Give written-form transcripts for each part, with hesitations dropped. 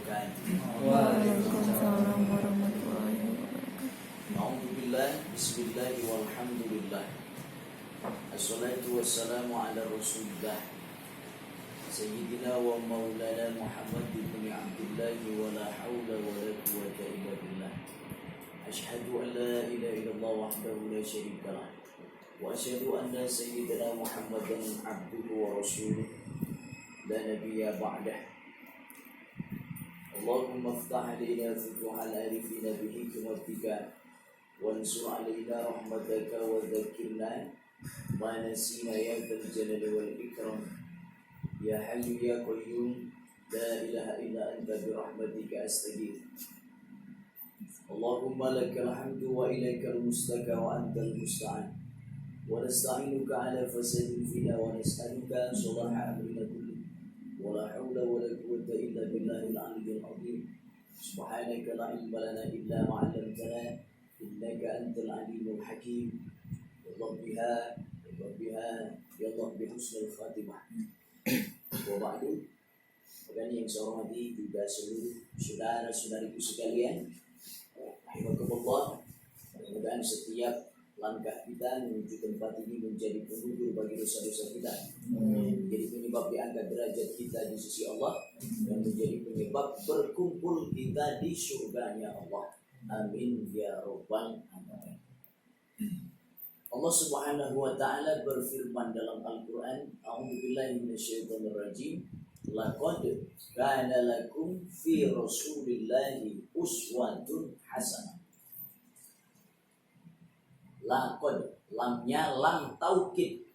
wabarakatuh. Waalaikumsalam warahmatullahi wabarakatuh. Alhamdulillah, bismillah, walhamdulillah. Assalatu wassalamu ala rasulillah Sayyidina wa maulana Muhammad ibn Abdullah wa la hawla wa la quwwata illa billah. Ashhadu an la ilaha illallah wahdahu la syarika lah. Wa asyhadu anna sayyidina Muhammadan abduhu wa rasuluh la nabiyya ba'dah. Allahumma ftah alaina futuhal arifina bihikmatika wansur alaina rahmataka wa dzakirna ma nasina ya dzal jalali wal ikram ya hayyu ya qayyum la ilaha illa anta bi rahmatika astaghfir. Allahumma lakal hamdu wa ilaikal mustaka wa antal musta'an wa nasta'inuka ala fasadin fina wa nas'aluka salaha amrina kulli wa la hawla wa la quwwata illa billahil aliyyil azim. Subhanaka la ilma lana illa ma 'allamtana innaka antal alimul hakim. Ya Rabbiha ya Rabbi husnul khatimah. Wa ba'du. Kemudian yang saya hormati juga seluruh saudara-saudariku sekalian, rahimakumullah. Mudah-mudahan setiap langkah kita menuju tempat ini menjadi penghibur bagi dosa-dosa kita, menjadi penyebab diangkat derajat kita di sisi Allah, dan menjadi penyebab berkumpul kita di surganya Allah. Amin ya rabbal alamin. Allah Subhanahu wa taala berfirman dalam Al-Qur'an, A'udzubillahi minasyaitonir rajim. Laqad kana lakum fi Rasulillahi uswatun hasanah. Laqad, lamnya lam taukid,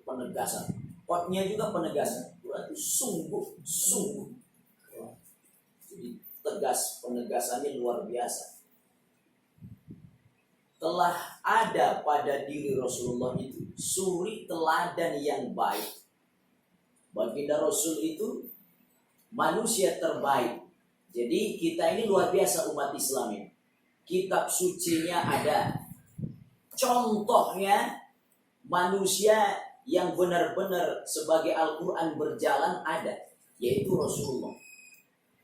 penegasan. Qadnya juga penegasan. Berarti sungguh. Jadi tegas, penegasannya luar biasa. Telah ada pada diri Rasulullah itu suri teladan yang baik. Baginda Rasul itu manusia terbaik. Jadi kita ini luar biasa umat Islam ini. Kitab sucinya ada. Contohnya manusia yang benar-benar sebagai Al-Quran berjalan ada, yaitu Rasulullah.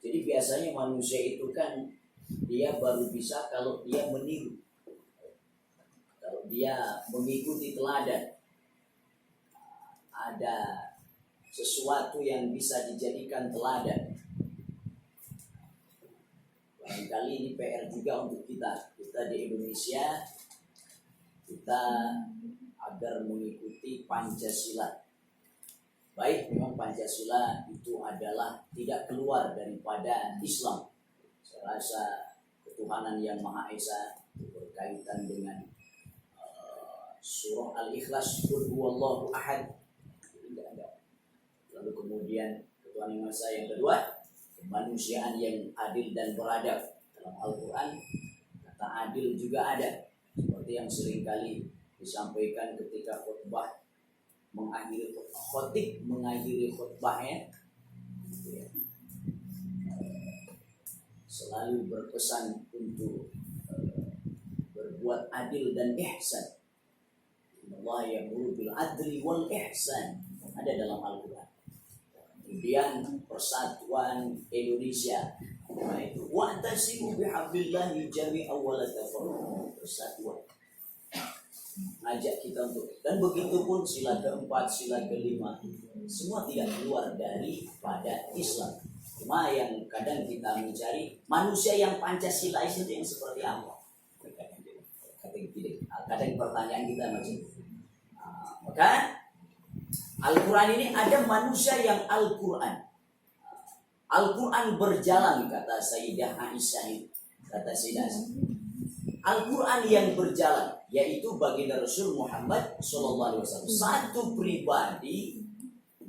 Jadi biasanya manusia itu kan dia baru bisa kalau dia meniru, kalau dia mengikuti teladan. Ada sesuatu yang bisa dijadikan teladan. Barangkali ini PR juga untuk kita di Indonesia, kita agar mengikuti Pancasila. Baik, memang Pancasila itu adalah tidak keluar daripada Islam. Saya rasa ketuhanan yang Maha Esa berkaitan dengan surah Al-Ikhlas, Qul huwallahu ahad. Tidak ada. Lalu kemudian ketuhanan yang Maha Esa yang kedua, kemanusiaan yang adil dan beradab. Dalam Al-Quran kata adil juga ada. Seperti yang seringkali disampaikan ketika khutbah mengakhiri khutbahnya, selalu berpesan untuk berbuat adil dan ihsan. Allah ya'muru bil adli wal ihsan, ada dalam Al-Quran. Kemudian persatuan Indonesia, yaitu wa'tasimu bihablillahi jami'an wa la tafarraqu, persatuan. Ajak kita untuk, dan begitu pun sila keempat, sila kelima, semua tidak keluar daripada Islam. Cuma yang kadang kita mencari manusia yang Pancasila itu yang seperti apa? Kadang pertanyaan kita macam itu. Maka Al-Quran ini ada manusia yang Al-Quran. Al-Quran berjalan, kata Sayyidah Aisyah, kata Sayyidah Aisyah. Al-Quran yang berjalan, yaitu baginda Rasul Muhammad SAW. Satu pribadi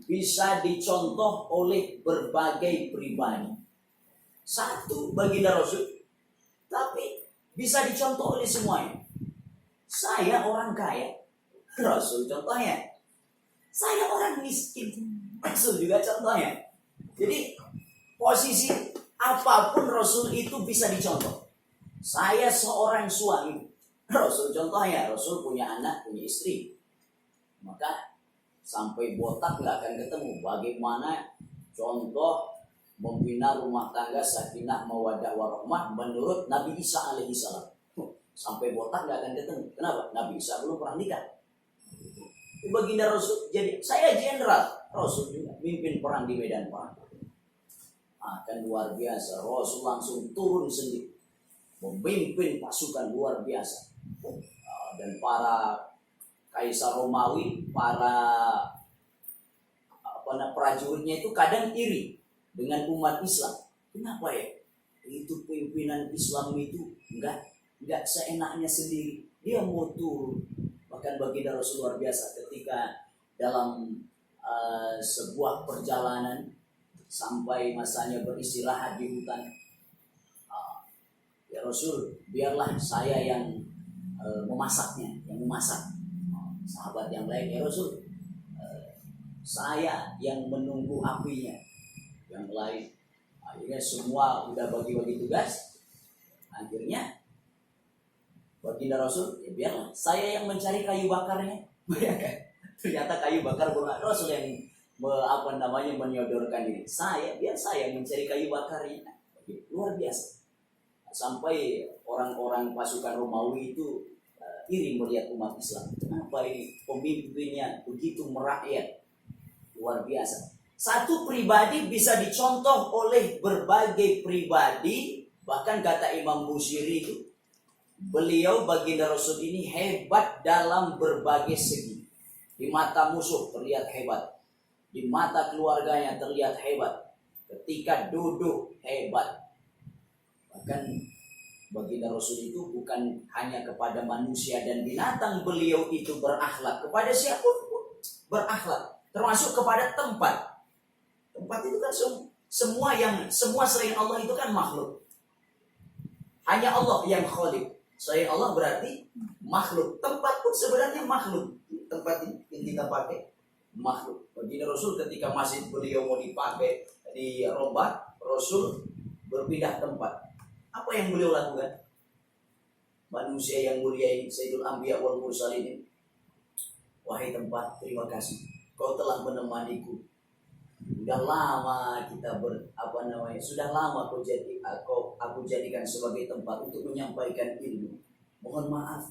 bisa dicontoh oleh berbagai pribadi. Satu baginda Rasul, tapi bisa dicontoh oleh semuanya. Saya orang kaya, Rasul contohnya. Saya orang miskin, Rasul juga contohnya. Jadi posisi apapun Rasul itu bisa dicontoh. Saya seorang suami, Rasul contohnya. Rasul punya anak, punya istri. Maka sampai botak nggak akan ketemu. Bagaimana contoh membina rumah tangga sakinah mawaddah warahmah menurut Nabi Isa alaihissalam. Sampai botak nggak akan ketemu. Kenapa? Nabi Isa belum pernah nikah. Baginda Rasul, jadi saya jenderal, Rasul juga mimpin perang di medan perang. Akan luar biasa, Rasul langsung turun sendiri, memimpin pasukan luar biasa. Dan para kaisar Romawi, para prajuritnya itu kadang iri dengan umat Islam. Kenapa ya? Itu pimpinan Islam itu enggak seenaknya sendiri. Dia mau turun. Bahkan baginda Rasul luar biasa ketika dalam sebuah perjalanan sampai masanya beristirahat di hutan. Ya Rasul, biarlah saya yang memasaknya, yang memasak. Sahabat yang lain, ya Rasul, saya yang menunggu apinya. Yang lain, akhirnya semua udah bagi-bagi tugas. Akhirnya baginda Rasul, ya biarlah saya yang mencari kayu bakarnya. Ternyata kayu bakar bukan Rasul yang menyodorkan ini. Biar saya mencari kayu bakarnya. Luar biasa. Sampai orang-orang pasukan Romawi itu iri melihat umat Islam. Kenapa ini pemimpinnya begitu merakyat? Luar biasa. Satu pribadi bisa dicontoh oleh berbagai pribadi. Bahkan kata Imam Busiri itu, beliau baginda Rasul ini hebat dalam berbagai segi. Di mata musuh terlihat hebat. Di mata keluarganya terlihat hebat. Ketika duduk hebat. Bahkan baginda Rasul itu bukan hanya kepada manusia dan binatang, beliau itu berakhlak kepada siapapun, berakhlak, termasuk kepada tempat. Tempat itu kan semua selain Allah itu kan makhluk. Hanya Allah yang khaliq. Selain Allah berarti makhluk. Tempat pun sebenarnya makhluk. Tempat ini yang kita pakai makhluk. Baginda Rasul ketika masjid beliau mau dipakai dirombak, Rasul berpindah tempat. Apa yang beliau lakukan? Manusia yang mulia ini, Sayyidul Anbiya wal Mursalin, wahai tempat, terima kasih. Kau telah menemaniku. Sudah lama kita sudah lama aku jadikan sebagai tempat untuk menyampaikan ilmu. Mohon maaf,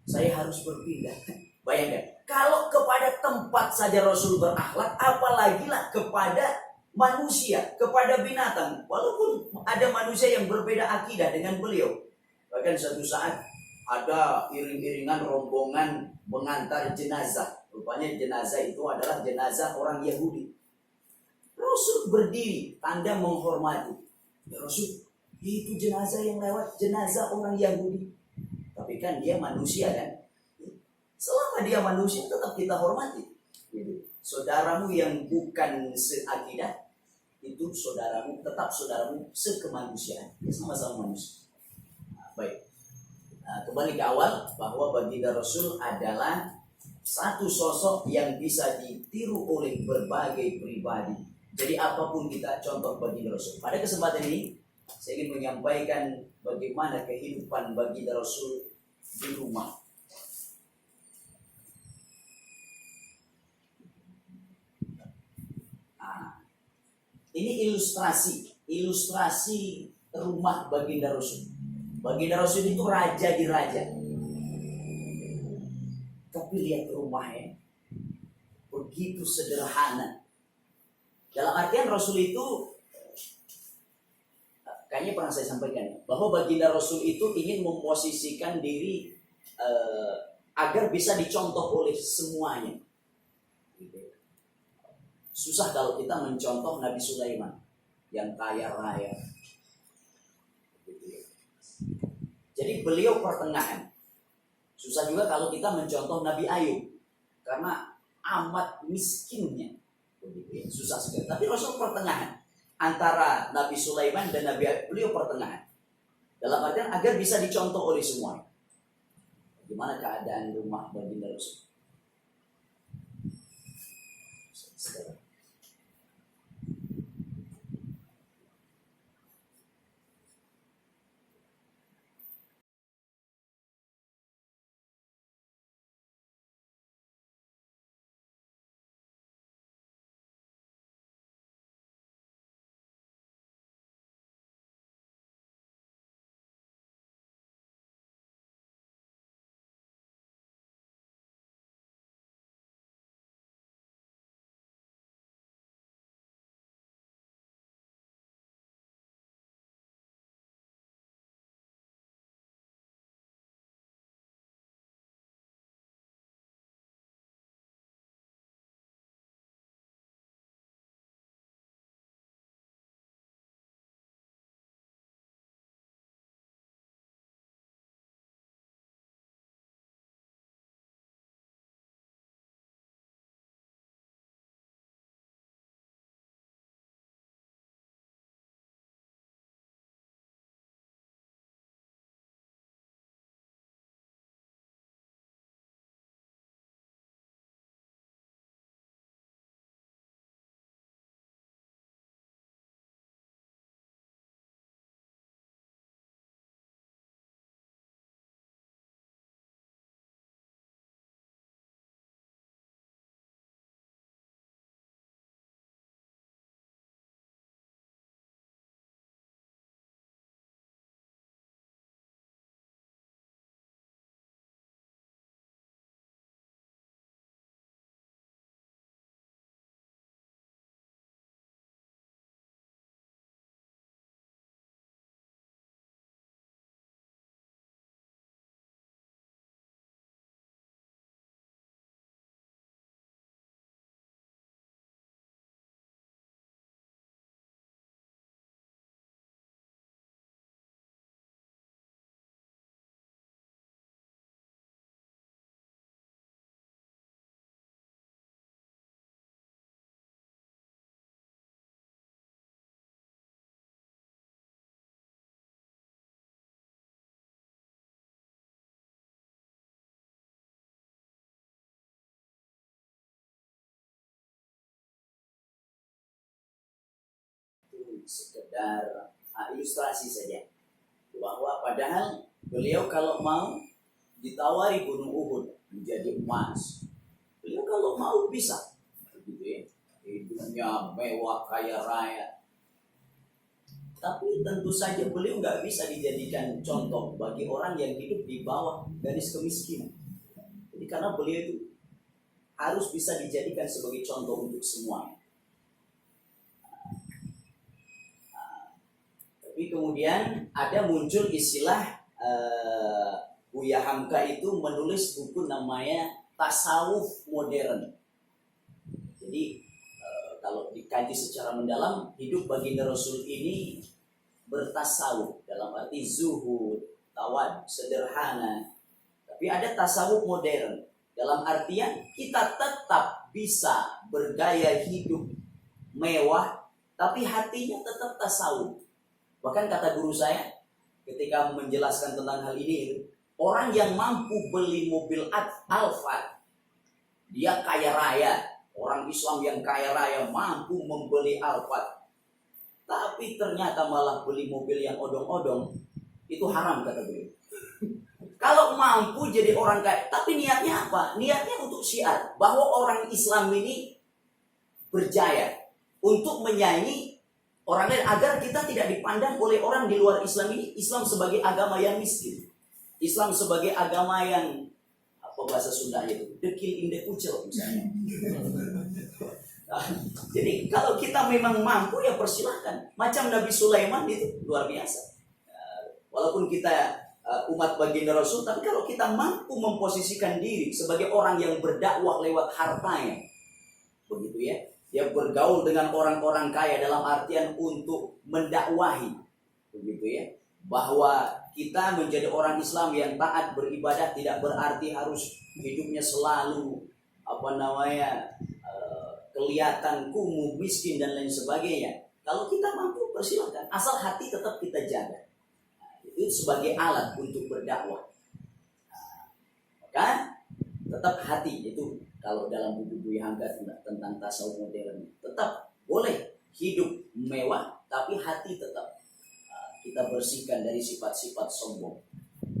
saya harus berpindah. Bayangkan, kalau kepada tempat saja Rasul berakhlak, apalagi lah kepada manusia, kepada binatang. Walaupun ada manusia yang berbeda akidah dengan beliau. Bahkan suatu saat ada iring-iringan rombongan mengantar jenazah. Rupanya jenazah itu adalah jenazah orang Yahudi. Rasul berdiri, tanda menghormati. Ya Rasul, itu jenazah yang lewat, jenazah orang Yahudi. Tapi kan dia manusia kan. Selama dia manusia tetap kita hormati. Saudaramu yang bukan seakidah, itu tetap saudaramu sekemanusiaan. Sama-sama manusia. Baik. Kembali ke awal, bahwa baginda Rasul adalah satu sosok yang bisa ditiru oleh berbagai pribadi. Jadi apapun kita contoh baginda Rasul. Pada kesempatan ini saya ingin menyampaikan bagaimana kehidupan baginda Rasul di rumah. Ini ilustrasi rumah baginda Rasul. Baginda Rasul itu raja di raja. Tapi lihat rumahnya, begitu sederhana. Dalam artian Rasul itu, kayaknya pernah saya sampaikan, bahwa baginda Rasul itu ingin memposisikan diri agar bisa dicontoh oleh semuanya. Susah kalau kita mencontoh Nabi Sulaiman yang kaya raya. Jadi beliau pertengahan. Susah juga kalau kita mencontoh Nabi Ayub karena amat miskinnya. Susah sekali. Tapi Rasul pertengahan antara Nabi Sulaiman dan Nabi Ayub, beliau pertengahan. Dalam artian agar bisa dicontoh oleh semua. Gimana keadaan rumah baginda Rasul? sekedar ilustrasi saja, bahwa padahal beliau kalau mau ditawari gunung Uhud menjadi emas, beliau kalau mau bisa, gitu ya, hidupnya mewah kaya raya. Tapi tentu saja beliau nggak bisa dijadikan contoh bagi orang yang hidup di bawah garis kemiskinan. Jadi karena beliau itu harus bisa dijadikan sebagai contoh untuk semuanya. Tapi kemudian ada muncul istilah Buya Hamka itu menulis buku namanya Tasawuf Modern. Jadi kalau dikaji secara mendalam, hidup baginda Rasul ini bertasawuf dalam arti zuhud, tawad, sederhana. Tapi ada tasawuf modern dalam artian kita tetap bisa bergaya hidup mewah, tapi hatinya tetap tasawuf. Bahkan kata guru saya ketika menjelaskan tentang hal ini, orang yang mampu beli mobil Alphard, dia kaya raya. Orang Islam yang kaya raya mampu membeli Alphard, tapi ternyata malah beli mobil yang odong-odong, itu haram kata beliau. Kalau mampu jadi orang kaya, tapi niatnya apa? Niatnya untuk syiar bahwa orang Islam ini berjaya untuk menyaingi orang lain agar kita tidak dipandang oleh orang di luar Islam ini Islam sebagai agama yang miskin, Islam sebagai agama yang apa bahasa Sunda itu dekil inde ucel misalnya. Nah, jadi kalau kita memang mampu ya persilahkan. Macam Nabi Sulaiman itu luar biasa. Walaupun kita umat baginda Rasul, tapi kalau kita mampu memposisikan diri sebagai orang yang berdakwah lewat hartanya, begitu ya. Dia bergaul dengan orang-orang kaya dalam artian untuk mendakwahi, begitu ya. Bahwa kita menjadi orang Islam yang taat beribadah tidak berarti harus hidupnya selalu kelihatan kumuh, miskin dan lain sebagainya. Kalau kita mampu persilahkan, asal hati tetap kita jaga. Itu sebagai alat untuk berdakwah. Maka tetap hati itu. Kalau dalam buku Buya Hamka tentang tasawuf modern, tetap boleh hidup mewah, tapi hati tetap kita bersihkan dari sifat-sifat sombong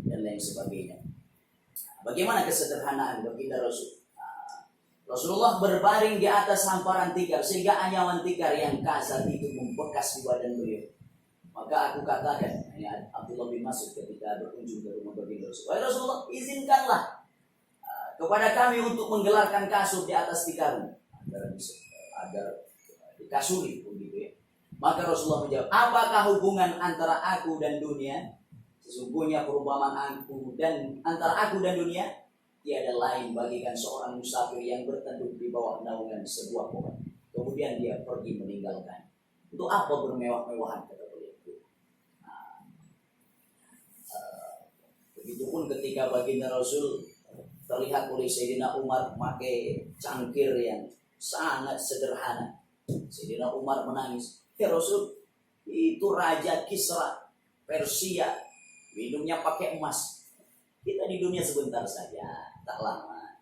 dan lain sebagainya. Bagaimana kesederhanaan baginda Rasul? Rasulullah berbaring di atas hamparan tikar sehingga anyaman tikar yang kasar itu membekas di badan beliau. Maka aku katakan, Abdullah bin Mas'ud ketika berkunjung ke rumah baginda Rasul, wahai Rasulullah, izinkanlah kepada kami untuk menggelarkan kasur di atas tikarmu agar dikasuri begitu ya. Maka Rasulullah menjawab, apakah hubungan antara aku dan dunia? Sesungguhnya perumpamaan aku dan antara aku dan dunia tiada lain bagikan seorang musafir yang berteduh di bawah naungan sebuah pohon, kemudian dia pergi meninggalkan. Untuk apa bermewah-mewahan kata beliau? Begitupun ketika baginda Rasul terlihat oleh Sayyidina Umar memakai cangkir yang sangat sederhana. Sayyidina Umar menangis, ya Rasul, itu Raja Kisra Persia minumnya pakai emas. Kita di dunia sebentar saja, tak lama.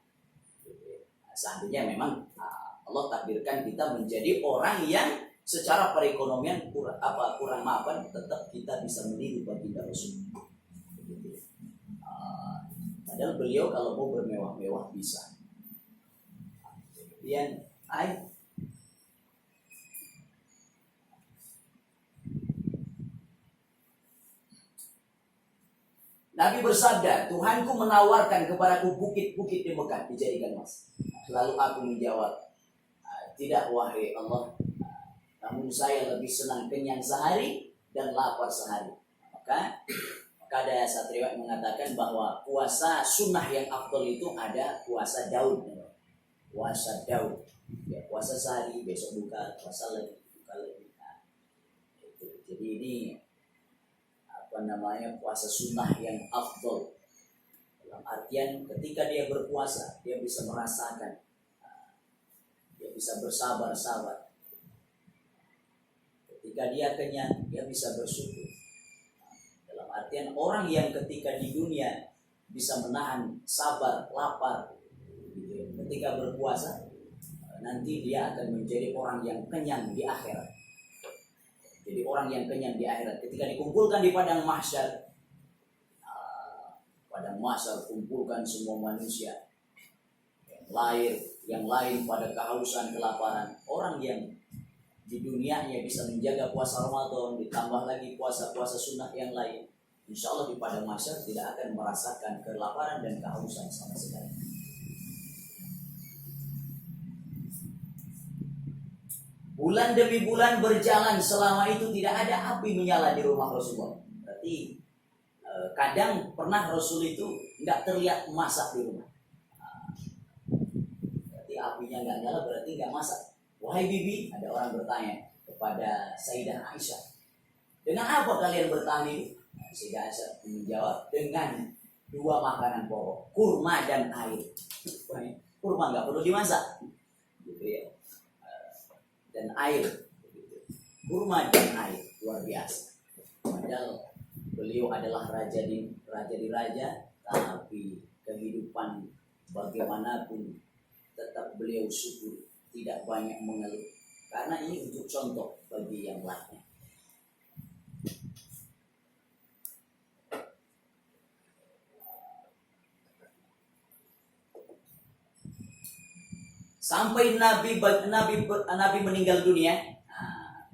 Seandainya memang Allah takdirkan kita menjadi orang yang secara perekonomian kurang mapan, tetap kita bisa meniru baginda Rasul. Padahal beliau kalau mau bermewah-mewah bisa. Kemudian Nabi bersabda, Tuhanku menawarkan kepadaku bukit-bukit di Mekah dijadikan emas. Lalu aku menjawab, tidak wahai Allah, namun saya lebih senang kenyang sehari dan lapar sehari. Maka ada satu riwayat mengatakan bahwa puasa sunnah yang afdal itu ada puasa Daud. Puasa Daud. Ya, puasa sehari, besok buka, puasa lagi, buka lagi. Nah, itu. Jadi ini puasa sunnah yang afdal. Dalam artian ketika dia berpuasa, dia bisa merasakan, dia bisa bersabar-sabar. Ketika dia kenyang, dia bisa bersyukur. Artian orang yang ketika di dunia bisa menahan sabar, lapar, gitu, ketika berpuasa nanti dia akan menjadi orang yang kenyang di akhirat. Jadi orang yang kenyang di akhirat ketika dikumpulkan di padang mahsyar, kumpulkan semua manusia yang lain pada kehausan, kelaparan. Orang yang di dunianya bisa menjaga puasa Ramadan, ditambah lagi puasa-puasa sunnah yang lain, insya Allah di padang mahsyar tidak akan merasakan kelaparan dan kehausan sama sekali. Bulan demi bulan berjalan, selama itu tidak ada api menyala di rumah Rasulullah. Berarti kadang pernah Rasul itu nggak terlihat masak di rumah. Berarti apinya nggak nyala, berarti nggak masak. Wahai bibi, ada orang bertanya kepada Sayyidah Aisyah, dengan apa kalian bertahan hidup? Sayyidah Aisyah menjawab, dengan 2 makanan pokok, kurma dan air. Kurma nggak perlu dimasak, gitu ya. Dan air, kurma dan air, luar biasa. Padahal beliau adalah raja di raja, tapi kehidupan bagaimanapun tetap beliau syukur, tidak banyak mengeluh. Karena ini untuk contoh bagi yang lainnya. Sampai Nabi meninggal dunia,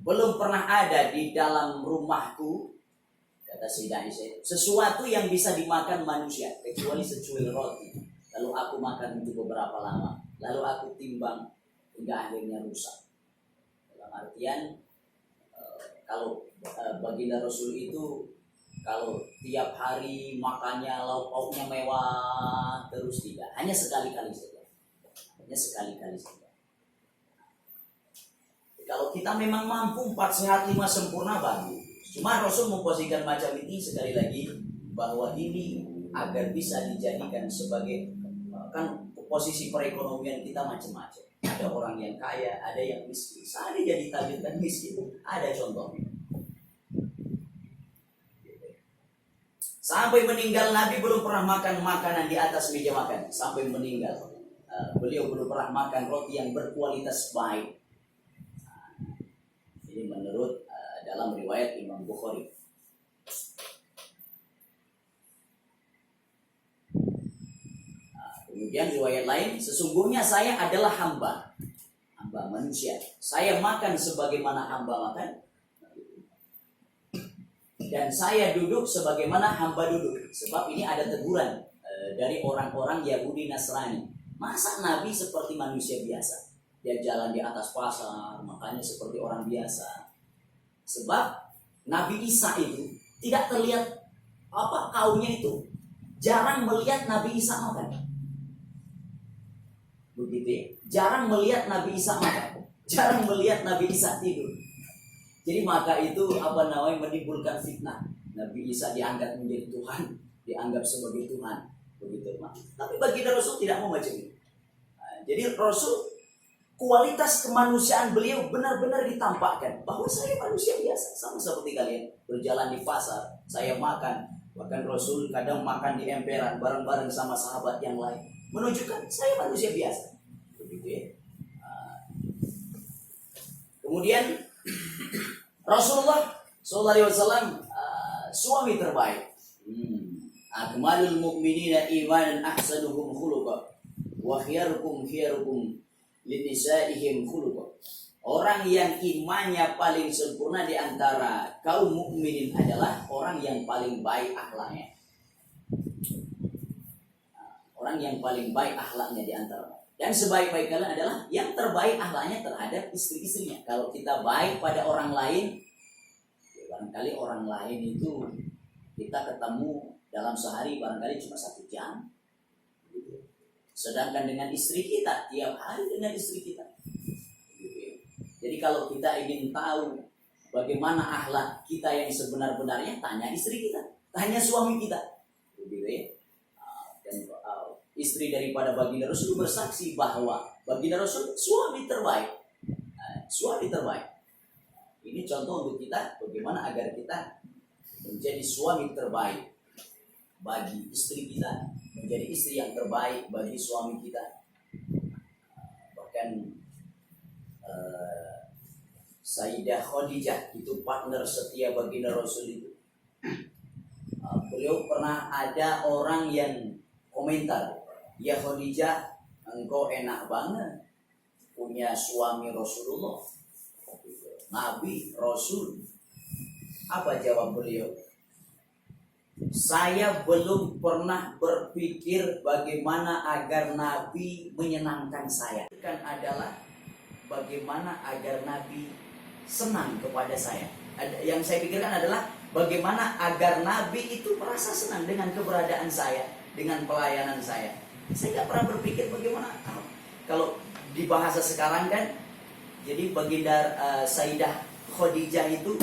belum pernah ada di dalam rumahku, kata Sayyidah Aisyah, sesuatu yang bisa dimakan manusia kecuali secuil roti. Lalu aku makan untuk beberapa lama, lalu aku timbang hingga akhirnya rusak. Dalam artian, kalau baginda Rasul itu kalau tiap hari makannya lauk pauknya mewah terus, tidak, hanya sekali-kali saja. Kalau kita memang mampu 4 sehat 5 sempurna, bagus. Cuma Rasul memposisikan macam ini sekali lagi bahwa ini agar bisa dijadikan sebagai, kan posisi perekonomian kita macam-macam. Ada orang yang kaya, ada yang miskin. Saya jadi tajir dan miskin, ada contohnya. Sampai meninggal Nabi belum pernah makan makanan di atas meja makan. Sampai meninggal beliau belum pernah makan roti yang berkualitas baik. Ini menurut dalam riwayat Imam Bukhari. Kemudian riwayat lain, sesungguhnya saya adalah hamba manusia. Saya makan sebagaimana hamba makan, dan saya duduk sebagaimana hamba duduk. Sebab ini ada teguran dari orang-orang Yahudi Nasrani. Masa Nabi seperti manusia biasa? Dia jalan di atas pasar, makanya seperti orang biasa. Sebab Nabi Isa itu tidak terlihat kaumnya itu jarang melihat Nabi Isa makan. Begitu ya? Jarang melihat Nabi Isa makan, jarang melihat Nabi Isa tidur. Jadi maka itu menimbulkan fitnah. Nabi Isa dianggap menjadi Tuhan, dianggap sebagai Tuhan. Begitu. Tapi baginda Rasul tidak mau macam itu. Jadi Rasul, kualitas kemanusiaan beliau benar-benar ditampakkan bahwa saya manusia biasa, sama seperti kalian. Berjalan di pasar, saya makan. Bahkan Rasul kadang makan di emperan bareng-bareng sama sahabat yang lain, menunjukkan saya manusia biasa. Begitu ya. Kemudian Rasulullah SAW suami terbaik. Akmalul mu'minina imanan ahsanuhum khuluqa wa khiyarukum linisaihim khuluqa. Orang yang imannya paling sempurna di antara kaum mukminin adalah orang yang paling baik akhlaknya. Orang yang paling baik akhlaknya di antara. Dan sebaik-baik kalian adalah yang terbaik akhlaknya terhadap istri-istrinya. Kalau kita baik pada orang lain, ya barangkali orang lain itu kita ketemu dalam sehari barangkali cuma 1 jam. Sedangkan dengan istri kita, tiap hari dengan istri kita. Jadi kalau kita ingin tahu bagaimana akhlak kita yang sebenar-benarnya, tanya istri kita, tanya suami kita. Dan istri daripada baginda Rasul bersaksi bahwa baginda Rasul suami terbaik. Suami terbaik. Ini contoh untuk kita bagaimana agar kita menjadi suami terbaik bagi istri kita, menjadi istri yang terbaik bagi suami kita. Bahkan Sayyidah Khadijah itu partner setia baginda Rasul itu. Beliau pernah ada orang yang komentar, "Ya Khadijah, engkau enak banget punya suami Rasulullah, Nabi Rasul." Apa jawab beliau? "Saya belum pernah berpikir bagaimana agar Nabi menyenangkan saya. Kan adalah bagaimana agar Nabi senang kepada saya. Yang saya pikirkan adalah bagaimana agar Nabi itu merasa senang dengan keberadaan saya, dengan pelayanan saya. Saya nggak pernah berpikir bagaimana kalau di bahasa sekarang kan, jadi baginda Sayyidah Khadijah itu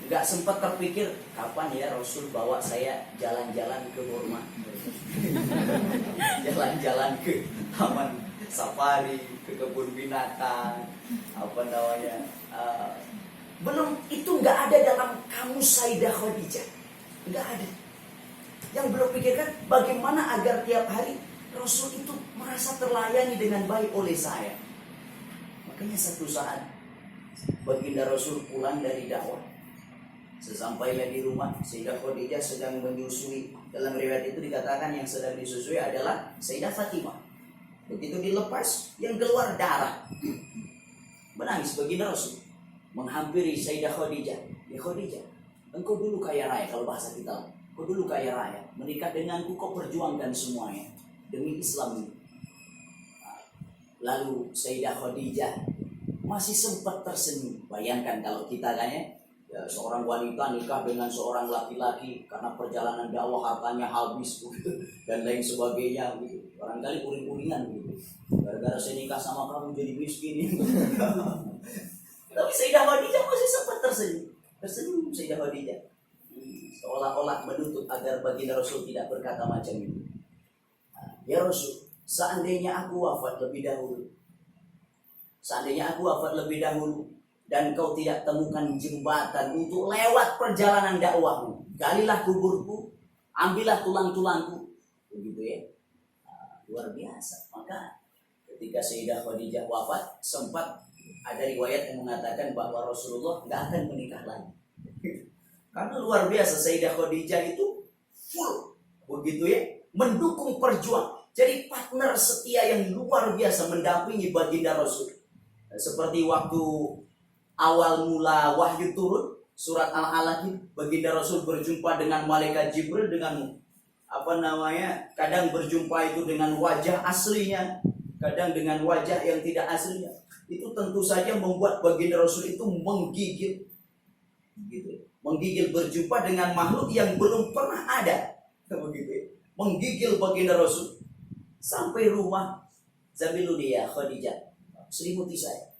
nggak sempat terpikir kapan ya Rasul bawa saya jalan-jalan ke Burma, jalan-jalan ke taman safari, ke kebun binatang, belum, itu nggak ada dalam kamus Sayyidah Khadijah, nggak ada. Yang belum pikirkan bagaimana agar tiap hari Rasul itu merasa terlayani dengan baik oleh saya. Makanya satu saat baginda Rasul pulang dari dakwah, sesampainya di rumah, Sayyidah Khadijah sedang menyusui. Dalam riwayat itu dikatakan yang sedang disusui adalah Sayyidah Fatimah. Begitu dilepas, yang keluar darah. Menangis baginda Rasul, menghampiri Sayyidah Khadijah. "Ya Khadijah, engkau dulu kaya raya," kalau bahasa kita, "kau dulu kaya raya, menikah denganku kau perjuangkan semuanya demi Islam ini." Lalu Sayyidah Khadijah masih sempat tersenyum. Bayangkan kalau kita ya, seorang wanita nikah dengan seorang laki-laki karena perjalanan dakwah hartanya habis dan lain sebagainya gitu. Barangkali uring-uringan gitu. Gara-gara saya nikah sama kamu jadi miskin. Tapi Sayyidah Khadijah masih sempat tersenyum. Tersenyum Sayyidah Khadijah. Seolah-olah menutup agar baginda Rasul tidak berkata macam itu. "Ya Rasul, seandainya aku wafat lebih dahulu. Seandainya aku wafat lebih dahulu dan kau tidak temukan jembatan untuk lewat perjalanan dakwahmu, galilah kuburku, ambillah tulang-tulangku." Begitu ya. Luar biasa. Maka ketika Sayyidah Khadijah wafat, sempat ada riwayat yang mengatakan bahwa Rasulullah nggak akan menikah lagi. Karena luar biasa Sayyidah Khadijah itu full, begitu ya, mendukung perjuang. Jadi partner setia yang luar biasa mendampingi baginda Rasul. Seperti waktu awal mula wahyu turun, surat Al-Alaq, baginda Rasul berjumpa dengan malaikat Jibril dengan kadang berjumpa itu dengan wajah aslinya, kadang dengan wajah yang tidak aslinya. Itu tentu saja membuat baginda Rasul itu menggigil, gitu. Menggigil berjumpa dengan makhluk yang belum pernah ada, begitu. Menggigil baginda Rasul sampai rumah. "Zamiluni ya Khadijah, selimuti saya."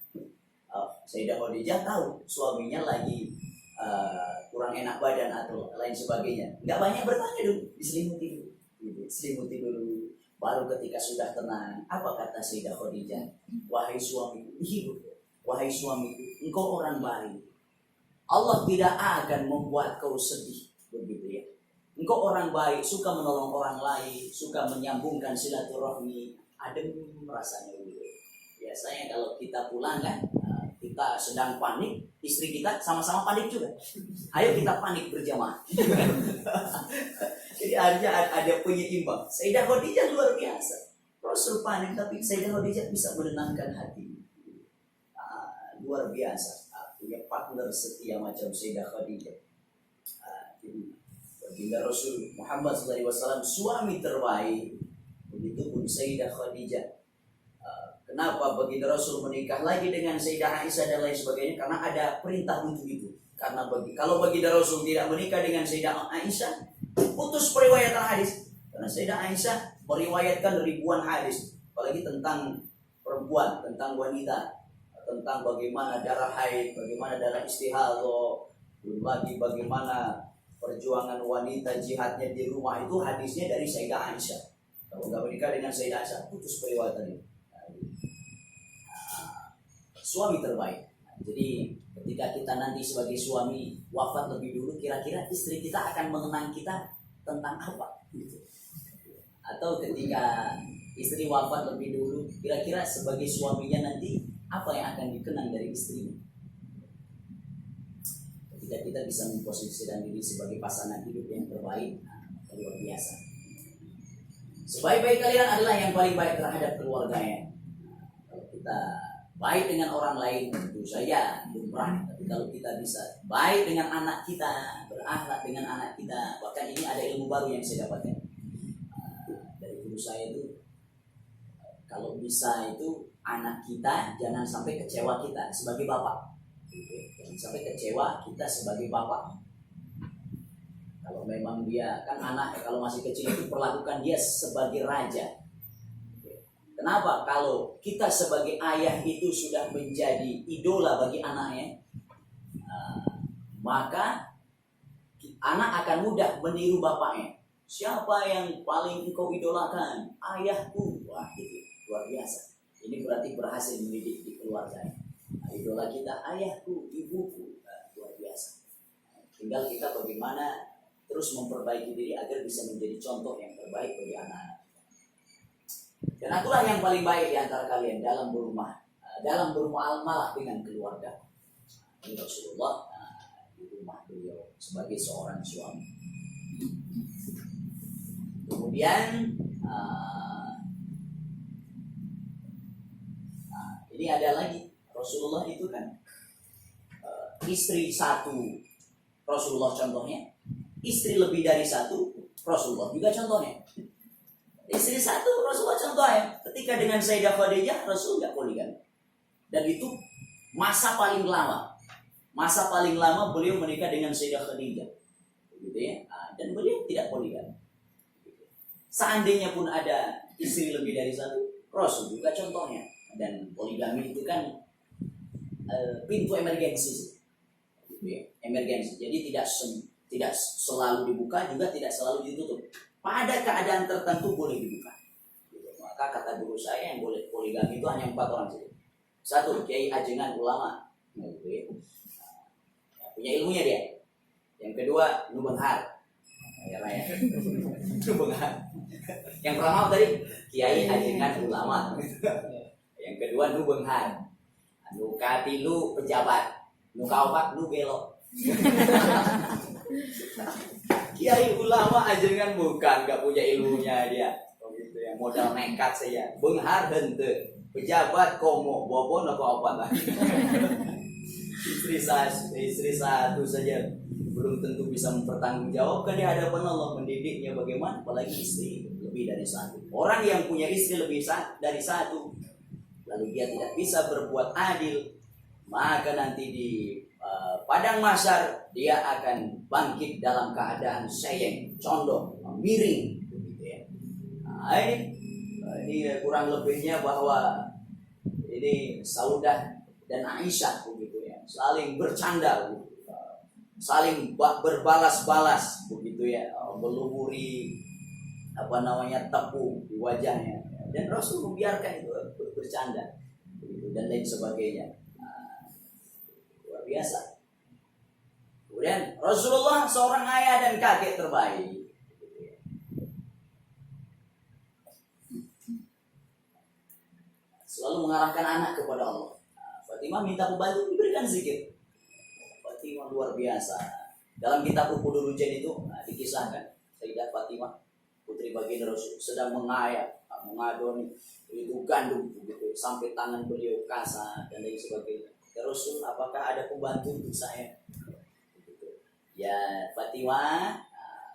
Sayyidah Khadijah tahu suaminya lagi kurang enak badan atau lain sebagainya. Nggak banyak bertanya dulu, diselimuti dulu, gitu. Selimuti dulu. Baru ketika sudah tenang, apa kata Sayyidah Khadijah? "Wahai suamiku, wahai suamiku, engkau orang baik. Allah tidak akan membuat kau sedih." Begitu ya. "Engkau orang baik, suka menolong orang lain, suka menyambungkan silaturahmi, adem rasanya." Gitu. Biasanya kalau kita pulang kan, kita sedang panik, istri kita sama-sama panik juga. Ayo kita panik berjamaah. Jadi ada penyeimbang. Sayyidah Khadijah luar biasa. Rasul panik tapi Sayyidah Khadijah bisa menenangkan hati. Luar biasa. Punya partner setia macam Sayyidah Khadijah. Baginda Rasul Muhammad SAW suami terbaik. Begitupun Sayyidah Khadijah. Kenapa baginda Rasul menikah lagi dengan Sayyidah Aisyah dan lain sebagainya? Karena ada perintah untuk itu. Karena kalau baginda Rasul tidak menikah dengan Sayyidah Aisyah, putus periwayatan hadis. Karena Sayyidah Aisyah meriwayatkan ribuan hadis, apalagi tentang perempuan, tentang wanita, tentang bagaimana darah haid, bagaimana darah istihadah, belum lagi bagaimana perjuangan wanita jihadnya di rumah. Itu hadisnya dari Sayyidah Aisyah. Kalau nggak menikah dengan Sayyidah Aisyah, putus periwayatan itu. Suami terbaik. Jadi ketika kita nanti sebagai suami wafat lebih dulu, kira-kira istri kita akan mengenang kita tentang apa? Gitu. Atau ketika istri wafat lebih dulu, kira-kira sebagai suaminya nanti apa yang akan dikenang dari istrinya. Ketika kita bisa memposisikan diri sebagai pasangan hidup yang terbaik, luar biasa. Sebaik-baik kalian adalah yang paling baik terhadap keluarganya. Kalau kita baik dengan orang lain tentu saja lumrah, tapi kalau kita bisa baik dengan anak kita, berakhlak dengan anak kita, bahkan ini ada ilmu baru yang saya dapatkan dari guru saya itu, kalau bisa itu anak kita jangan sampai kecewa kita sebagai bapak, jangan sampai kecewa kita sebagai bapak. Kalau memang dia kan anak, kalau masih kecil itu perlakukan dia sebagai raja. Kenapa? Kalau kita sebagai ayah itu sudah menjadi idola bagi anaknya, maka anak akan mudah meniru bapaknya. Siapa yang paling engkau idolakan? Ayahku. Wah, itu luar biasa. Ini berarti berhasil mendidik di keluarganya. Idola kita ayahku, ibuku. Luar biasa. Tinggal kita bagaimana terus memperbaiki diri agar bisa menjadi contoh yang terbaik bagi anak-anak. Dan akulah yang paling baik di antara kalian dalam bermuamalah dengan keluarga. Ini Rasulullah di rumah beliau sebagai seorang suami. Kemudian ini ada lagi, Rasulullah itu kan istri satu, Rasulullah contohnya. Istri lebih dari satu, Rasulullah juga contohnya. Istri satu, Rasulullah contohnya. Ketika dengan Sayyidah Khadijah, Rasul nggak poligami. Dan itu masa paling lama. Masa paling lama beliau menikah dengan Sayyidah Khadijah. Gitu ya. Dan beliau tidak poligami. Seandainya pun ada istri lebih dari satu, Rasul juga contohnya. Dan poligami itu kan pintu emergensi. Gitu ya. Emergensi. Jadi tidak selalu dibuka, juga tidak selalu ditutup. Pada keadaan tertentu boleh dibuka. Maka kata guru saya yang boleh poligami itu hanya 4 orang saja. Satu, kiai ajengan ulama, punya ilmunya dia. Yang kedua, nubenghar. Nubenghar. Yang pertama tadi kiai ajengan ulama. Yang kedua, nubenghar. Nu katilu pejabat. Nu kaopat nu belok. Kiai ulama ajengan bukan, nggak punya ilmunya dia. Begitu ya, modal nekat saja. Benghar hente, pejabat komo, bobo nopo apa lagi. Istri satu saja belum tentu bisa mempertanggungjawabkan di hadapan Allah, mendidiknya bagaimana, apalagi istri lebih dari satu. Orang yang punya istri lebih dari satu, lalu dia tidak bisa berbuat adil, maka nanti di padang mahsyar dia akan bangkit dalam keadaan seyeng, condong, miring, begitu ya. Nah, ini kurang lebihnya bahwa ini Saudah dan Aisyah begitu ya, saling bercanda, saling berbalas-balas begitu ya, melumuri tepung di wajahnya, dan Rasul membiarkan itu bercanda begitu, dan lain sebagainya. Luar biasa. Kemudian Rasulullah seorang ayah dan kakek terbaik. Selalu mengarahkan anak kepada Allah. Fatimah minta pembantu, diberikan sedikit. Fatimah luar biasa. Dalam kitab Ukhudur Rujan itu dikisahkan Sayyidah Fatimah, putri baginda Rasul, sedang mengadoni itu gandum begitu, sampai tangan beliau kasar dan lain sebagainya. Ya Rasul, apakah ada pembantu untuk saya? Ya Fatimah,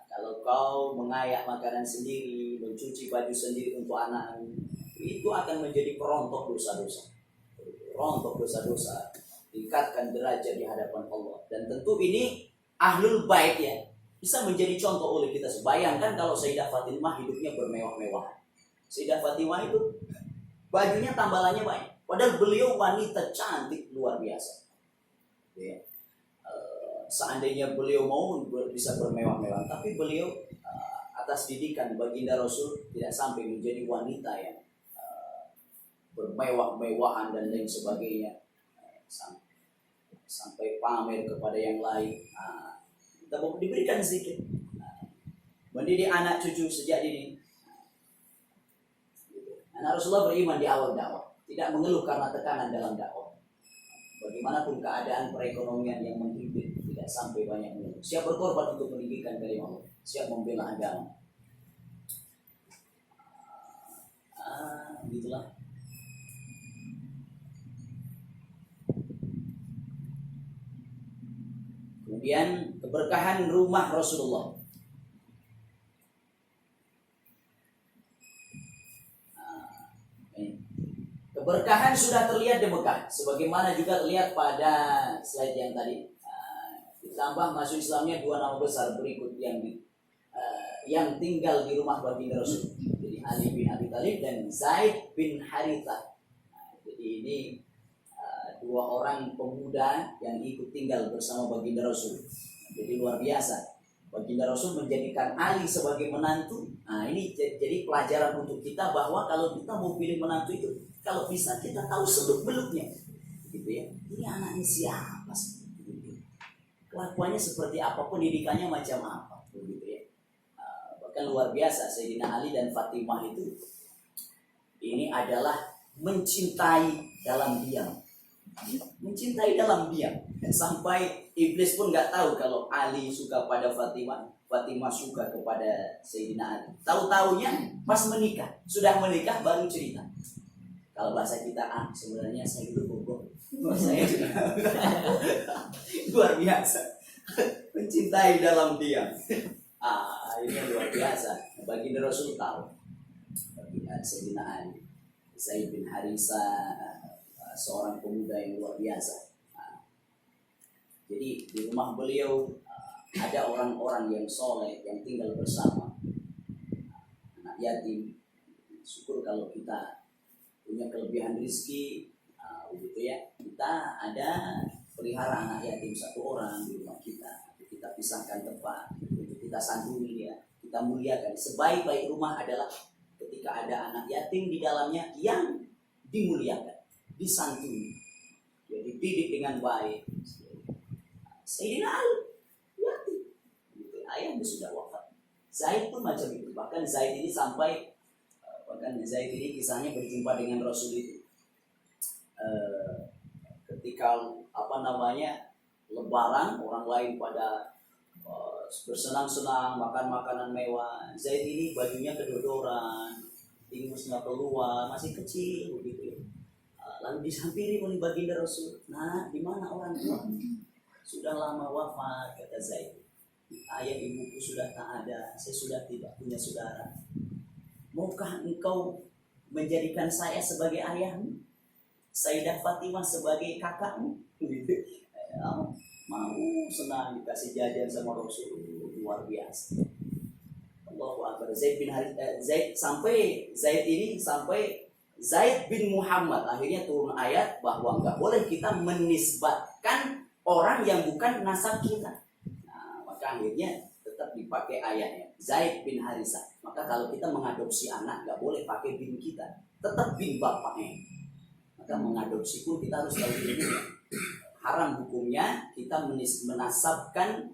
kalau kau mengayak makanan sendiri, mencuci baju sendiri untuk anak, itu akan menjadi perontok dosa-dosa. Perontok dosa-dosa, tingkatkan derajat di hadapan Allah. Dan tentu ini ahlul bait ya, bisa menjadi contoh oleh kita. Bayangkan kalau Sayyidah Fatimah hidupnya bermewah-mewah. Sayyidah Fatimah itu bajunya tambalannya banyak, padahal beliau wanita cantik luar biasa. Ya. Seandainya beliau mau bisa bermewah-mewah, tapi beliau atas didikan baginda Rasul tidak sampai menjadi wanita yang bermewah-mewahan dan lain sebagainya, sampai pamer kepada yang lain. Kita mau diberikan sedikit, mendidik anak cucu sejak dini. Anak Rasulullah beriman di awal dakwah, tidak mengeluh karena tekanan dalam dakwah. Bagaimanapun keadaan perekonomian yang menghimpit, tidak sampai banyak mengeluh. Siap berkorban untuk meninggikan kalimat Allah, siap membela agama. Gitulah. Kemudian keberkahan rumah Rasulullah. Keberkahan sudah terlihat di Mekah, sebagaimana juga terlihat pada slide yang tadi. Ditambah masuk Islamnya dua nama besar berikut yang tinggal di rumah baginda Rasul. Jadi Ali bin Abi Thalib dan Zaid bin Harithah. Jadi ini dua orang pemuda yang ikut tinggal bersama baginda Rasul. Jadi luar biasa. Baginda Rasul menjadikan Ali sebagai menantu. Nah ini jadi pelajaran untuk kita bahwa kalau kita mau pilih menantu itu, kalau bisa kita tahu seluk beluknya, gitu ya. Ini anaknya siapa sih? Gitu. Kelakuannya seperti apa, pendidikannya macam apa, begitu ya. Bahkan luar biasa Sayyidina Ali dan Fatimah itu, ini adalah mencintai dalam diam. Mencintai dalam diam, sampai iblis pun nggak tahu kalau Ali suka pada Fatimah, Fatimah suka kepada Sayyidina Ali. Tahu-taunya pas menikah, sudah menikah baru cerita. Kalau bahasa kita, sebenarnya saya itu bohong. Saya juga luar biasa, mencintai dalam diam. Ini luar biasa. Baginda Rasul tahu, Sayyidina Ali, Zaid bin Harithah, seorang pemuda yang luar biasa. Jadi di rumah beliau ada orang-orang yang soleh yang tinggal bersama, anak yatim. Syukur kalau kita punya kelebihan rezeki, begitu ya. Kita ada pelihara anak yatim satu orang di rumah kita. Kita pisahkan tempat untuk kita santuni dia, kita muliakan. Sebaik-baik rumah adalah ketika ada anak yatim di dalamnya yang dimuliakan, disantuni, ya, dididik dengan baik. Sayyidina Ali yatim, ayahnya sudah wafat. Zaid pun macam itu. Bahkan Zaid ini kisahnya berjumpa dengan Rasul itu. Ketika Lebaran, orang lain pada bersenang-senang makan makanan mewah. Zaid ini bajunya kedodoran, ingusnya keluar, masih kecil begitu. Lalu disampiri oleh baginda Rasul. Nah, di mana orang tua? Sudah lama wafat, kata Zaid. Ayah ibuku sudah tak ada, saya sudah tidak punya saudara. Maukah engkau menjadikan saya sebagai ayahmu, Sayyidah Fatimah sebagai kakakmu? Mau, senang dikasih jajan sama Rasul, luar biasa. Allahu Akbar. Zaid bin Muhammad, akhirnya turun ayat bahwa nggak boleh kita menisbatkan orang yang bukan nasab kita. Nah, maka akhirnya tetap dipakai ayatnya Zaid bin Harithah. Maka kalau kita mengadopsi anak nggak boleh pakai bin kita, tetap bin bapaknya. Maka mengadopsi pun kita harus tahu hukumnya. Haram hukumnya kita menasabkan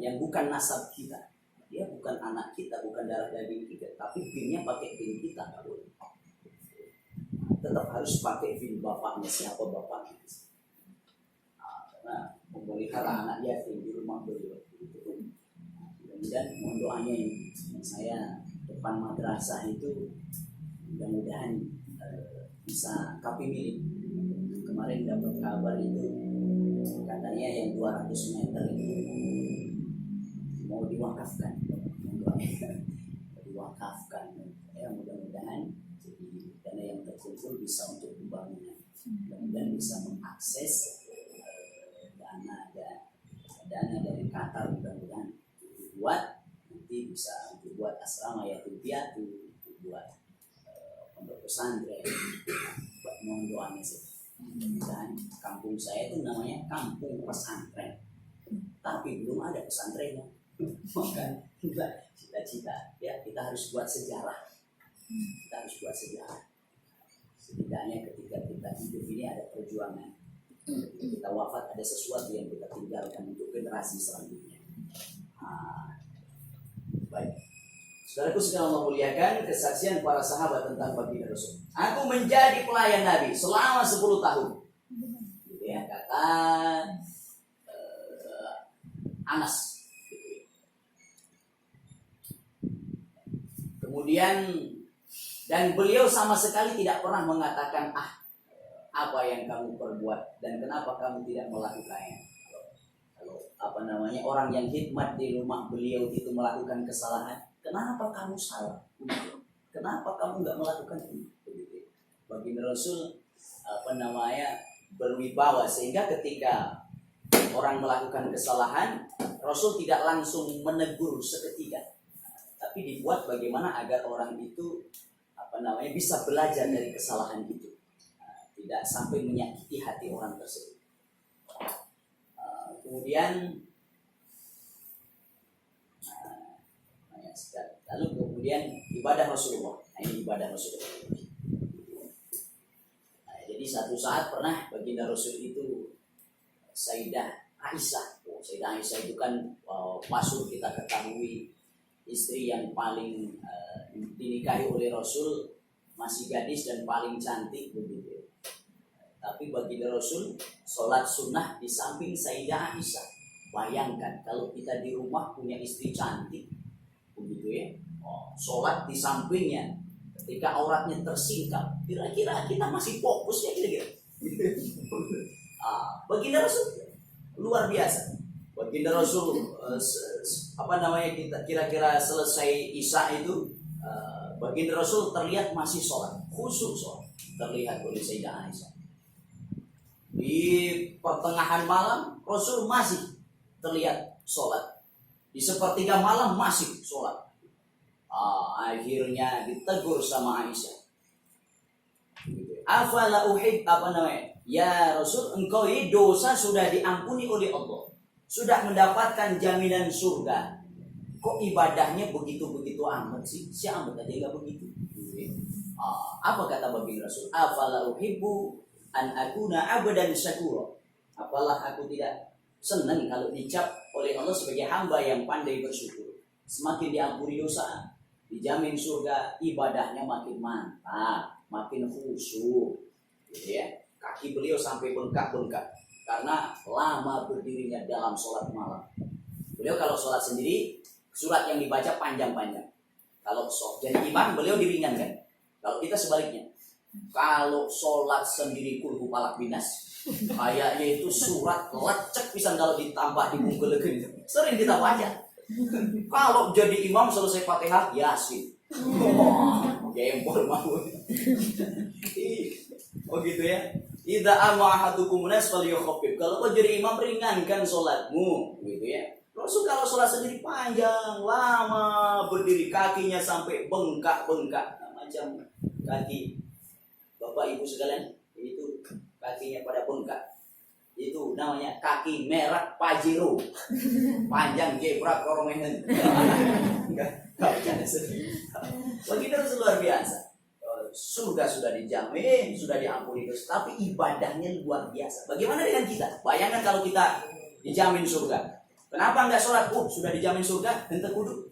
yang bukan nasab kita. Dia bukan anak kita, bukan darah daging kita, tapi binnya pakai bin kita nggak boleh. Tetap harus pakai bin bapaknya, siapa bapaknya. Karena memelihara anak yatim di rumah beliau. Dan mohon doanya ini, saya depan madrasah itu mudah-mudahan bisa kapi milik. Kemarin dapat kabar itu katanya yang 200 meter itu mau diwakafkan. Ya, mudah-mudahan jadi dana yang terkumpul bisa untuk pembangunan dan bisa mengakses dana dari Qatar, mudah-mudahan dibuat nanti bisa untuk buat asrama yatim piatu, untuk buat pondok pesantren. Mohon doanya sih. Dan kampung saya itu namanya kampung pesantren, tapi belum ada pesantrennya. Maka cita-cita ya kita harus buat sejarah. Setidaknya ketika kita hidup ini ada perjuangan. Kita wafat ada sesuatu yang kita tinggalkan untuk generasi selanjutnya. Baik. Saudaraku sedang Allah muliakan kesaksian para sahabat tentang baginda Rasul. Aku menjadi pelayan Nabi selama 10 tahun. Gitu ya, kata Anas. Kemudian dan beliau sama sekali tidak pernah mengatakan apa yang kamu perbuat dan kenapa kamu tidak melakukannya. Kalau orang yang khidmat di rumah beliau itu melakukan kesalahan, kenapa kamu salah? Kenapa kamu nggak melakukan itu? Baginda Rasul berwibawa sehingga ketika orang melakukan kesalahan, Rasul tidak langsung menegur seketika, tapi dibuat bagaimana agar orang itu bisa belajar dari kesalahan itu, tidak sampai menyakiti hati orang tersebut. Kemudian lalu kemudian ibadah Rasulullah. Ini ibadah Rasulullah. Jadi satu saat pernah baginda Rasul itu Sayyidah Aisyah. Sayyidah Aisyah itu kan masyhur kita ketahui, istri yang paling dinikahi oleh Rasul, masih gadis dan paling cantik begitu. Tapi baginda Rasul sholat sunnah di samping Sayyidah Aisyah. Bayangkan kalau kita di rumah punya istri cantik begitu ya, sholat di sampingnya, ketika auratnya tersingkap, kira-kira kita masih fokus ya kira-kira. Baginda Rasul luar biasa. Baginda Rasul kita kira-kira selesai Isya itu, baginda Rasul terlihat masih sholat, khusyuk sholat, terlihat oleh Sayyidah Aisyah. Di pertengahan malam Rasul masih terlihat sholat, di sepertiga malam masih sholat. Akhirnya ditegur sama Aisyah. Afala uhib ya Rasul, engkau ini dosa sudah diampuni oleh Allah, sudah mendapatkan jaminan surga. Kok ibadahnya begitu-begitu amat sih? Si amat aja nggak begitu. Apa kata baginda Rasul? Afala uhibbu an akuna abdan syakura. Apalah aku tidak senang kalau dicap oleh Allah sebagai hamba yang pandai bersyukur. Semakin diampuni dosa, dijamin surga, ibadahnya makin mantap, makin khusyuk, gitu ya. Kaki beliau sampai bengkak-bengkak karena lama berdirinya dalam sholat malam. Beliau kalau sholat sendiri, surat yang dibaca panjang-panjang. Kalau jadi imam, beliau diringankan. Kalau kita sebaliknya, kalau sholat sendiri kulhu palak binas, kayaknya itu surat lecek pisan kalau ditambah dibungkul lagi. Sering kita baca. Kalau jadi imam selesai Fatihah, Yasin. Gempol mau. Oh gitu ya. Idza ama ahadukum nas falyukhaffif. Kalau kau jadi imam, ringankan sholatmu, gitu ya. Rasul kalau sholat sendiri panjang, lama berdiri, kakinya sampai bengkak-bengkak, macam kaki Bapak Ibu sekalian, itu kakinya pada bengkak. Itu namanya kaki merah Pajero, panjang gebrak koromehen. Enggak bercanda sedih. Baginda Rasul luar biasa. Surga sudah dijamin, sudah diampuni dosa, tapi ibadahnya luar biasa. Bagaimana dengan kita? Bayangkan kalau kita dijamin surga, kenapa enggak sholat? Sudah dijamin surga, henteu kudu.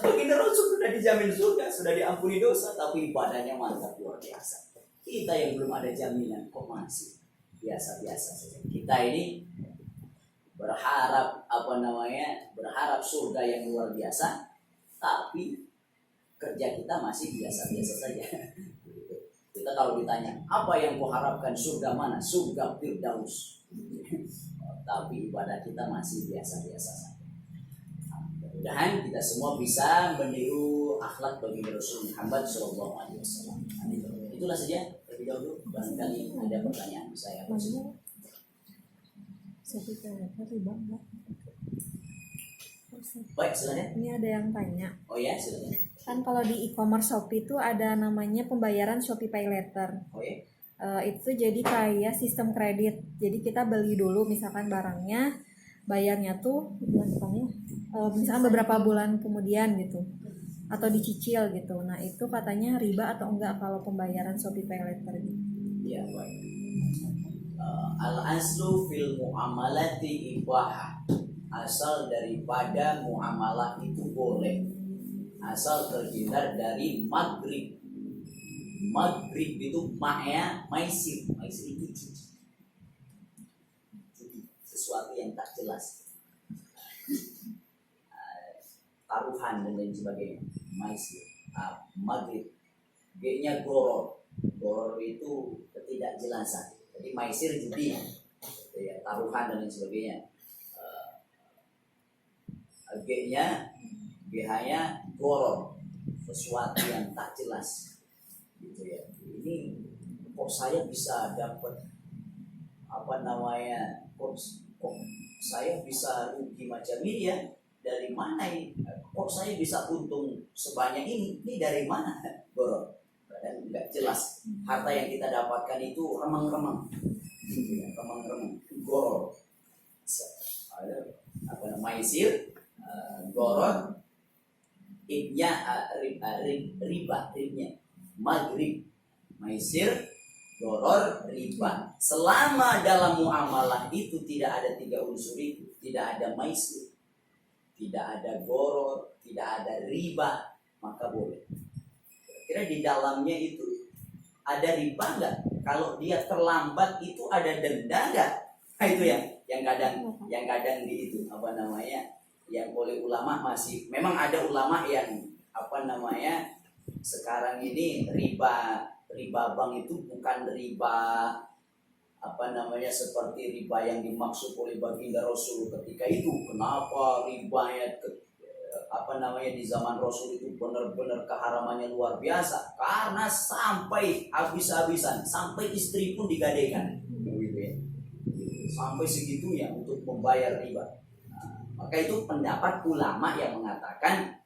Baginda Rasul sudah dijamin surga, sudah diampuni dosa, tapi ibadahnya mantap luar biasa. Kita yang belum ada jaminan kok masih biasa-biasa saja. Kita ini berharap berharap surga yang luar biasa, tapi kerja kita masih biasa-biasa saja. Kita kalau ditanya, apa yang kau harapkan, surga mana? Surga Firdaus. Tapi ibadah kita masih biasa-biasa saja. Mudah-mudahan kita semua bisa meniru akhlak baginda Rasul Muhammad SAW. Itulah saja. Terlebih dahulu, barangkali ada pertanyaan saya. Baik, silakan. Ini ada yang tanya. Oh ya, silakan. Kan kalau di e-commerce Shopee itu ada namanya pembayaran Shopee Pay Later. Oh ya. Itu jadi kayak sistem kredit. Jadi kita beli dulu misalkan barangnya, bayarnya tuh bulan depannya, misalkan beberapa bulan kemudian gitu, atau dicicil gitu. Nah itu katanya riba atau enggak kalau pembayaran Shopee Pay Later gitu? Ya baik. Al-aslu fil muamalati ibahah. Asal daripada muamalah itu boleh, asal terhindar dari maghrib. Maghrib itu maknya maisir itu judi, sesuatu yang tak jelas, taruhan dan lain sebagainya. Maisir, maghrib. G-nya goror. Goror itu ketidakjelasan. Jadi maisir judi, ya, taruhan dan lain sebagainya. G-nya, GH-nya goror, sesuatu yang tak jelas, gitu ya. Ini kok saya bisa dapat kok saya bisa rugi macam ini ya? Dari mana ini? Kok saya bisa untung sebanyak ini? Ini dari mana? Goror. Dan nggak jelas. Harta yang kita dapatkan itu remang-remang, gitu ya, remang-remang, goror. Ada maisir, goror, ibnya ribnya maghrib, maisir, goror, riba. Selama dalam muamalah itu tidak ada tiga unsur itu, tidak ada maisir, tidak ada goror, tidak ada riba, maka boleh. Kira di dalamnya itu ada riba nggak? Kalau dia terlambat itu ada denda nggak? Nah, itu yang kadang di itu yang oleh ulama masih, memang ada ulama yang sekarang ini riba bank itu bukan riba seperti riba yang dimaksud oleh baginda Rasul ketika itu. Kenapa ribanya di zaman Rasul itu benar-benar keharamannya luar biasa? Karena sampai habis-habisan, sampai istri pun digadaikan, sampai segitunya untuk membayar riba. Maka itu pendapat ulama yang mengatakan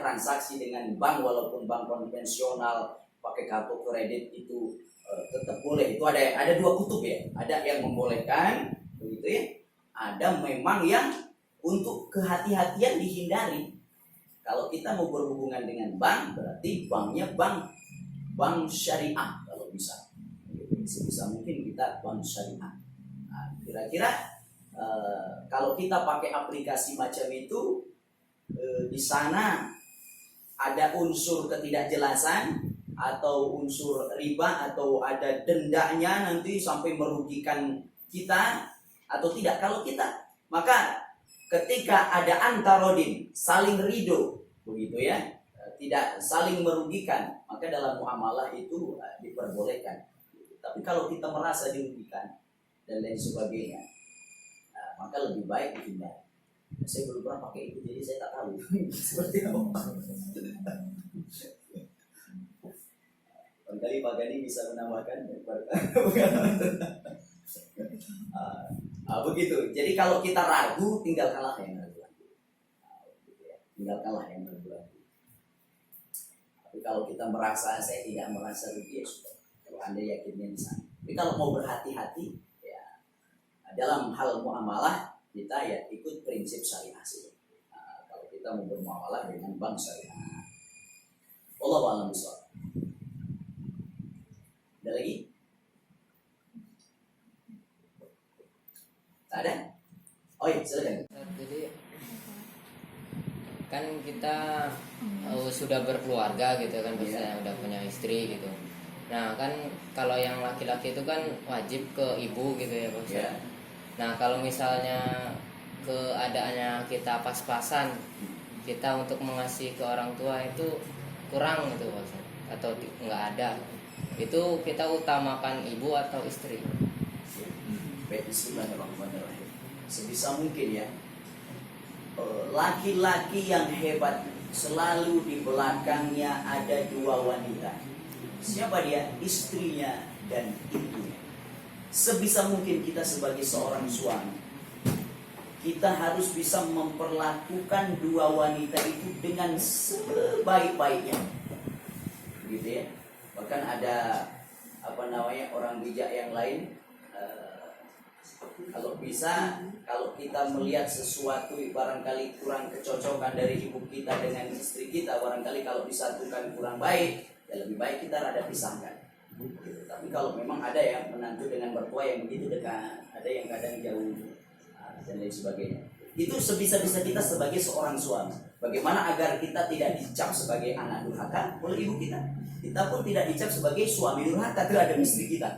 transaksi dengan bank, walaupun bank konvensional pakai kartu kredit itu tetap boleh. Itu ada dua kutub ya. Ada yang membolehkan begitu ya. Ada memang yang untuk kehati-hatian dihindari. Kalau kita mau berhubungan dengan bank, berarti banknya bank syariah kalau bisa. Sebisa mungkin kita bank syariah. Nah, kira-kira kalau kita pakai aplikasi macam itu, di sana ada unsur ketidakjelasan atau unsur riba atau ada dendanya nanti sampai merugikan kita atau tidak. Kalau kita, maka ketika ada antarodin, saling ridho, begitu ya, tidak saling merugikan, maka dalam muamalah itu diperbolehkan. Tapi kalau kita merasa dirugikan dan lain sebagainya, maka lebih baik dihindari. Saya belum pernah pakai itu, jadi saya tak tahu seperti apa. Barangkali Pak Gani bisa menambahkan. Begitu. Jadi kalau kita ragu, tinggalkanlah yang ragu-ragu. Tinggalkanlah yang ragu-ragu. Tapi kalau kita merasa saya tidak merasa rugi, ya sudah. Kalau Anda yakinnya di sana. Tapi kalau mau berhati-hati, ya dalam hal muamalah kita ya ikut prinsip syariah sih. Kalau kita mau bermuamalah dengan bank syariah. Wallahu a'lam bishawab. Ada lagi? Tak ada? Oh iya, silakan. Jadi kan kita sudah berkeluarga gitu kan, biasanya udah punya istri gitu. Nah kan kalau yang laki-laki itu kan wajib ke ibu gitu ya Pak. Yeah. Nah kalau misalnya keadaannya kita pas-pasan, kita untuk mengasihi ke orang tua itu kurang gitu Pak, atau nggak ada, itu kita utamakan ibu atau istri? Bismillahirrahmanirrahim. Sebisa mungkin ya, laki-laki yang hebat selalu di belakangnya ada dua wanita. Siapa dia? Istrinya dan ibunya. Sebisa mungkin kita sebagai seorang suami, kita harus bisa memperlakukan dua wanita itu dengan sebaik-baiknya, gitu ya. Bahkan ada orang bijak yang lain, kalau bisa, kalau kita melihat sesuatu barangkali kurang kecocokan dari ibu kita dengan istri kita, barangkali kalau disatukan kurang baik, ya lebih baik kita rada pisahkan. Tapi kalau memang ada yang menantu dengan mertua yang begitu dekat, ada yang kadang jauh, dan lain sebagainya, Itu sebisa-bisa kita sebagai seorang suami. Bagaimana agar kita tidak dicap sebagai anak durhaka oleh ibu kita. Kita pun tidak dicap sebagai suami durhaka terhadap istri kita.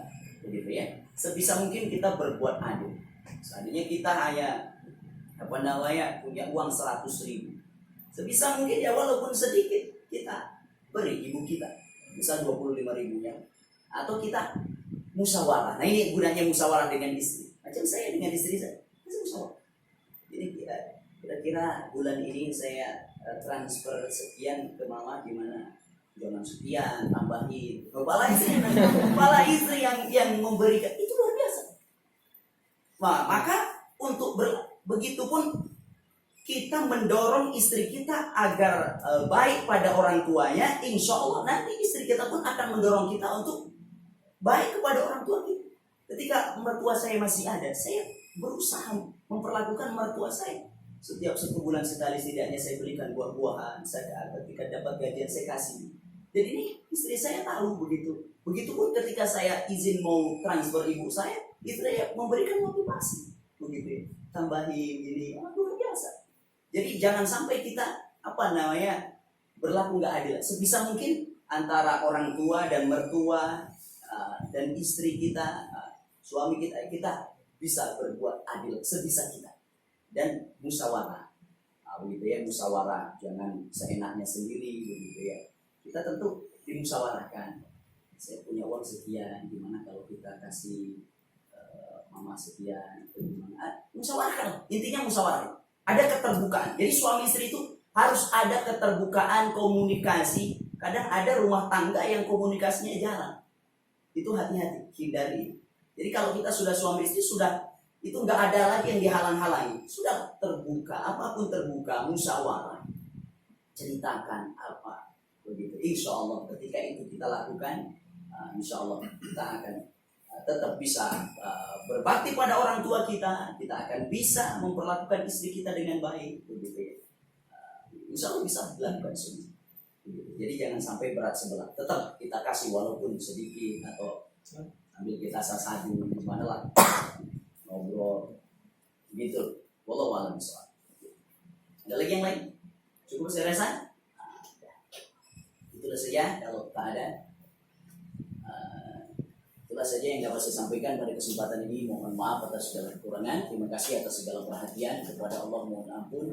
Begitu ya. Sebisa mungkin kita berbuat adil. Seandainya kita hanya punya uang 100.000. Sebisa mungkin ya walaupun sedikit kita beri ibu kita. Misal 25.000-nya. Atau kita musyawarah. Nah ini gunanya musyawarah dengan istri. Macam saya dengan istri saya musyawarah. Jadi kira-kira bulan ini saya transfer sekian ke mama, gimana? Jangan sekian, tambahin. Kepala istri yang memberikan itu luar biasa. Nah, maka untuk begitu pun kita mendorong istri kita agar baik pada orang tuanya, insya Allah nanti istri kita pun akan mendorong kita untuk baik kepada orang tua kita. Ketika mertua saya masih ada, saya berusaha memperlakukan mertua saya. Setiap 1 bulan sekali setidaknya saya belikan buah-buahan. Saya ketika dapat gajian saya kasih. Jadi ini istri saya tahu begitu. Begitupun ketika saya izin mau transfer ibu saya, istri saya memberikan motivasi. Begitu ya. Tambahin ini, luar biasa. Jadi jangan sampai kita berlaku nggak adil. Sebisa mungkin antara orang tua dan mertua dan istri kita, suami kita bisa berbuat adil sebisa kita. Dan musyawarah, begitu ya, musyawarah, jangan seenaknya sendiri, begitu ya. Kita tentu dimusyawarahkan. Saya punya uang sekian, gimana kalau kita kasih mama sekian, atau gimana? Musyawarahkan, intinya musyawarah. Ada keterbukaan. Jadi suami istri itu harus ada keterbukaan komunikasi. Kadang ada rumah tangga yang komunikasinya jarang. Itu hati-hati, hindari. Jadi kalau kita sudah suami istri, itu nggak ada lagi yang dihalang-halangi. Sudah terbuka, apapun terbuka, musyawarah. Ceritakan apa. Begitu. Insya Allah ketika itu kita lakukan, insya Allah kita akan tetap bisa berbakti pada orang tua kita. Kita akan bisa memperlakukan istri kita dengan baik. Begitu. Insya Allah bisa dilakukan semua. Jadi jangan sampai berat sebelah. Tetap kita kasih walaupun sedikit atau ambil kita sasadu gimana lah. Ngobrol gitu. Wallahu a'lam bishawab. Ada lagi yang lain? Cukup saya rasa? Itulah saja kalau tak ada. Itulah saja yang dapat saya sampaikan pada kesempatan ini. Mohon maaf atas segala kekurangan. Terima kasih atas segala perhatian. Kepada Allah mohon ampun.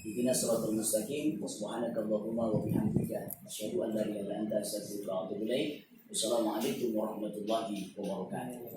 Ihdinas shiratal mustaqim. Subhanakallahumma wa bihamdika asyhadu an la ilaha illa anta astaghfiruka wa atubu ilaik. Wassalamualaikum warahmatullahi wabarakatuh.